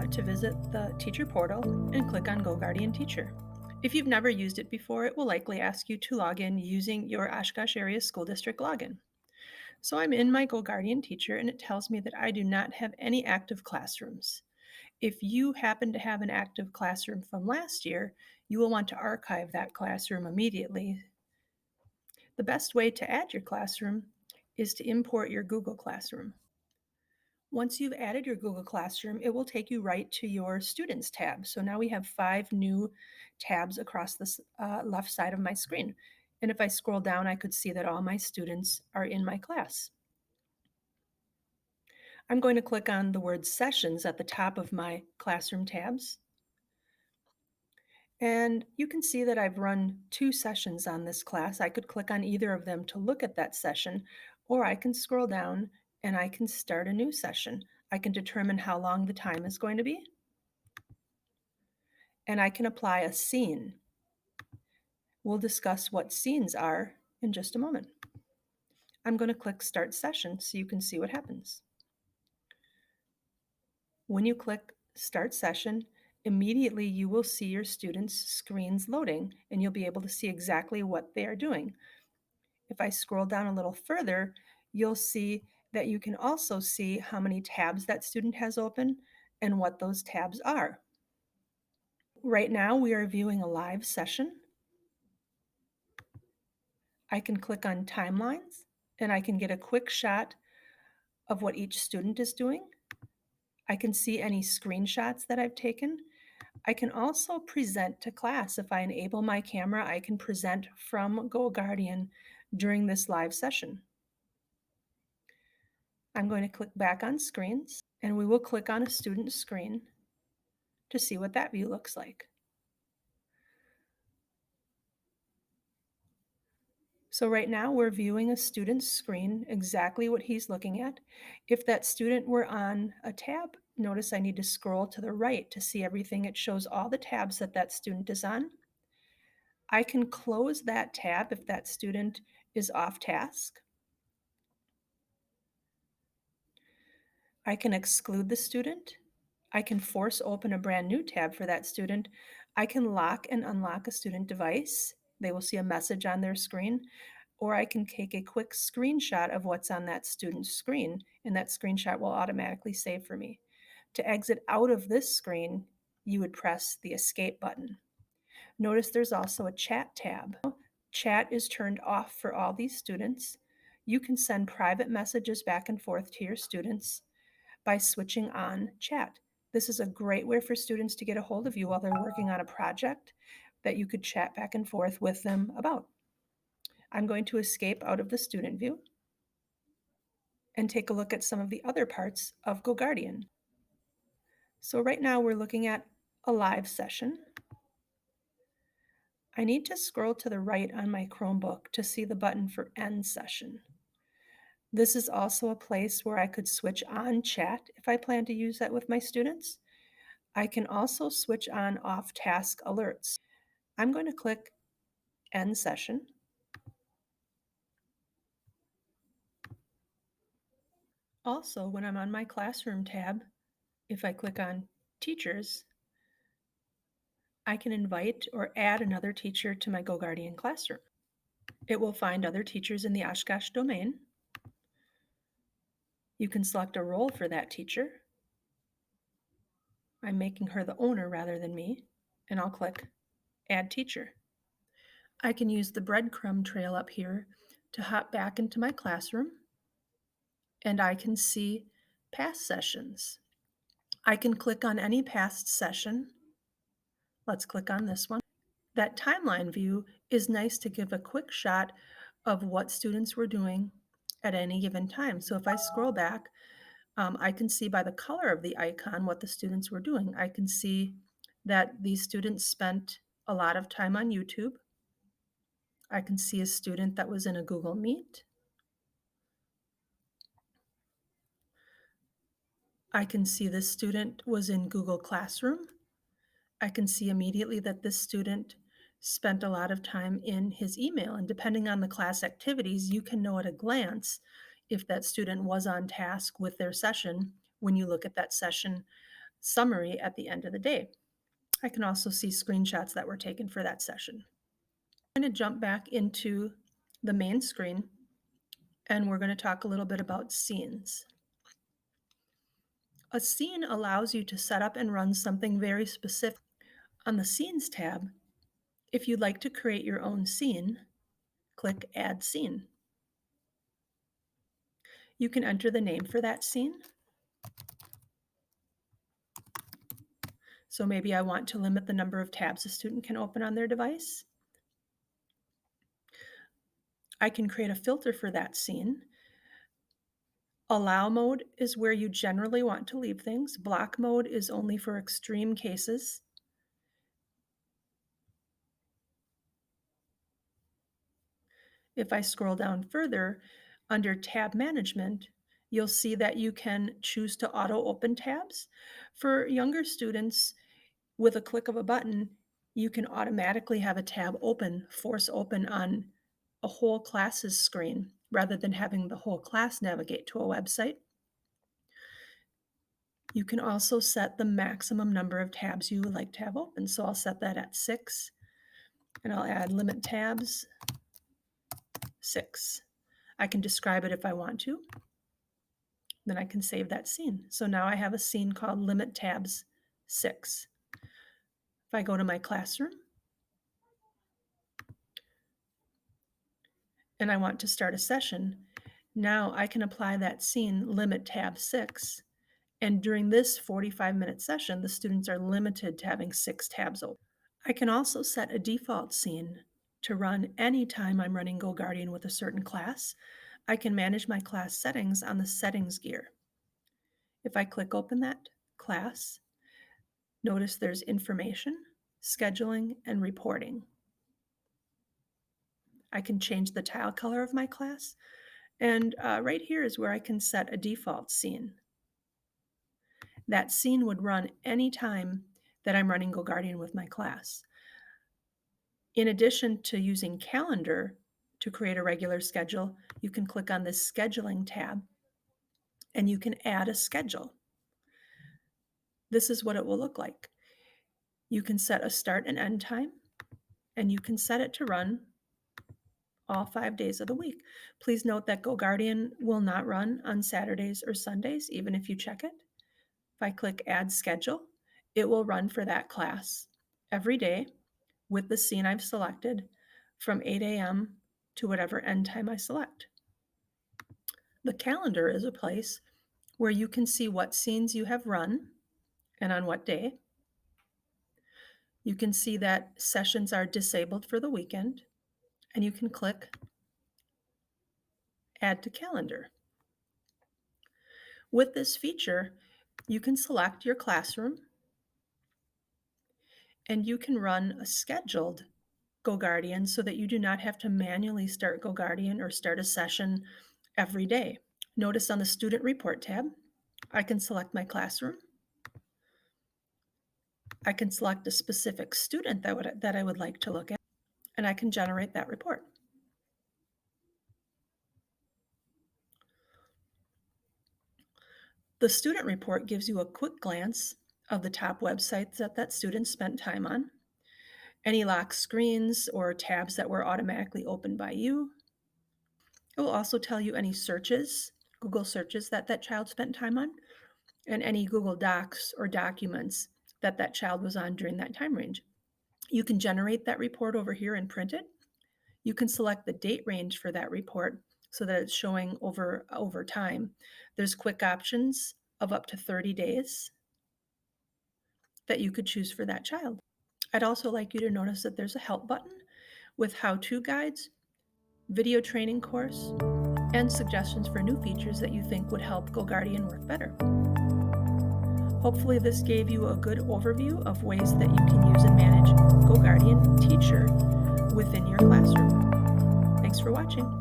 want to visit the teacher portal and click on GoGuardian Teacher. If you've never used it before, it will likely ask you to log in using your Oshkosh Area School District login. So I'm in my GoGuardian Teacher and it tells me that I do not have any active classrooms. If you happen to have an active classroom from last year, you will want to archive that classroom immediately. The best way to add your classroom is to import your Google Classroom. Once you've added your Google Classroom, it will take you right to your Students tab. So now we have 5 new tabs across the left side of my screen. And if I scroll down, I could see that all my students are in my class. I'm going to click on the word Sessions at the top of my Classroom tabs. And you can see that I've run 2 sessions on this class. I could click on either of them to look at that session, or I can scroll down and I can start a new session. I can determine how long the time is going to be, and I can apply a scene. We'll discuss what scenes are in just a moment. I'm going to click Start Session so you can see what happens. When you click Start Session, immediately you will see your students' screens loading, and you'll be able to see exactly what they are doing. If I scroll down a little further, you'll see that you can also see how many tabs that student has open and what those tabs are. Right now, we are viewing a live session. I can click on Timelines, and I can get a quick shot of what each student is doing. I can see any screenshots that I've taken. I can also present to class. If I enable my camera, I can present from GoGuardian during this live session. I'm going to click back on screens, and we will click on a student screen to see what that view looks like. So right now we're viewing a student's screen, exactly what he's looking at. If that student were on a tab, notice I need to scroll to the right to see everything. It shows all the tabs that that student is on. I can close that tab if that student is off task. I can exclude the student. I can force open a brand new tab for that student. I can lock and unlock a student device. They will see a message on their screen, or I can take a quick screenshot of what's on that student's screen, and that screenshot will automatically save for me. To exit out of this screen, you would press the escape button. Notice there's also a chat tab. Chat is turned off for all these students. You can send private messages back and forth to your students by switching on chat. This is a great way for students to get a hold of you while they're working on a project that you could chat back and forth with them about. I'm going to escape out of the student view and take a look at some of the other parts of GoGuardian. So right now we're looking at a live session. I need to scroll to the right on my Chromebook to see the button for End Session. This is also a place where I could switch on chat if I plan to use that with my students. I can also switch on off-task alerts. I'm going to click End Session. Also, when I'm on my Classroom tab, if I click on Teachers, I can invite or add another teacher to my GoGuardian classroom. It will find other teachers in the Oshkosh domain. You can select a role for that teacher. I'm making her the owner rather than me, and I'll click Add Teacher. I can use the breadcrumb trail up here to hop back into my classroom, and I can see past sessions. I can click on any past session. Let's click on this one. That timeline view is nice to give a quick shot of what students were doing at any given time. So if I scroll back, I can see by the color of the icon what the students were doing. I can see that these students spent a lot of time on YouTube. I can see a student that was in a Google Meet. I can see this student was in Google Classroom. I can see immediately that this student spent a lot of time in his email, and depending on the class activities, you can know at a glance if that student was on task with their session when you look at that session summary at the end of the day. I can also see screenshots that were taken for that session. I'm going to jump back into the main screen, and we're going to talk a little bit about scenes. A scene allows you to set up and run something very specific. On the Scenes tab, if you'd like to create your own scene, click Add Scene. You can enter the name for that scene. So maybe I want to limit the number of tabs a student can open on their device. I can create a filter for that scene. Allow mode is where you generally want to leave things. Block mode is only for extreme cases. If I scroll down further, under tab management, you'll see that you can choose to auto open tabs. For younger students, with a click of a button, you can automatically have a tab open, force open on a whole class's screen rather than having the whole class navigate to a website. You can also set the maximum number of tabs you would like to have open. So I'll set that at 6, and I'll add limit tabs 6. I can describe it if I want to. Then I can save that scene. So now I have a scene called limit tabs 6. If I go to my classroom and I want to start a session, now I can apply that scene limit tab 6. And during this 45-minute session, the students are limited to having 6 tabs open. I can also set a default scene to run anytime I'm running GoGuardian with a certain class. I can manage my class settings on the settings gear. If I click open that class, notice there's information, scheduling, and reporting. I can change the tile color of my class, and right here is where I can set a default scene. That scene would run anytime that I'm running GoGuardian with my class. In addition to using calendar to create a regular schedule, you can click on this scheduling tab and you can add a schedule. This is what it will look like. You can set a start and end time, and you can set it to run all 5 days of the week. Please note that GoGuardian will not run on Saturdays or Sundays, even if you check it. If I click Add Schedule, it will run for that class every day with the scene I've selected from 8 a.m. to whatever end time I select. The calendar is a place where you can see what scenes you have run and on what day. You can see that sessions are disabled for the weekend, and you can click Add to Calendar. With this feature, you can select your classroom and you can run a scheduled GoGuardian so that you do not have to manually start GoGuardian or start a session every day. Notice on the Student Report tab, I can select my classroom. I can select a specific student that I would like to look at, and I can generate that report. The student report gives you a quick glance of the top websites that student spent time on, any locked screens or tabs that were automatically opened by you. It will also tell you any searches, Google searches that child spent time on, and any Google Docs or documents that child was on during that time range. You can generate that report over here and print it. You can select the date range for that report so that it's showing over time. There's quick options of up to 30 days that you could choose for that child. I'd also like you to notice that there's a help button with how-to guides, video training course, and suggestions for new features that you think would help GoGuardian work better. Hopefully this gave you a good overview of ways that you can use and manage GoGuardian Teacher within your classroom. Thanks for watching.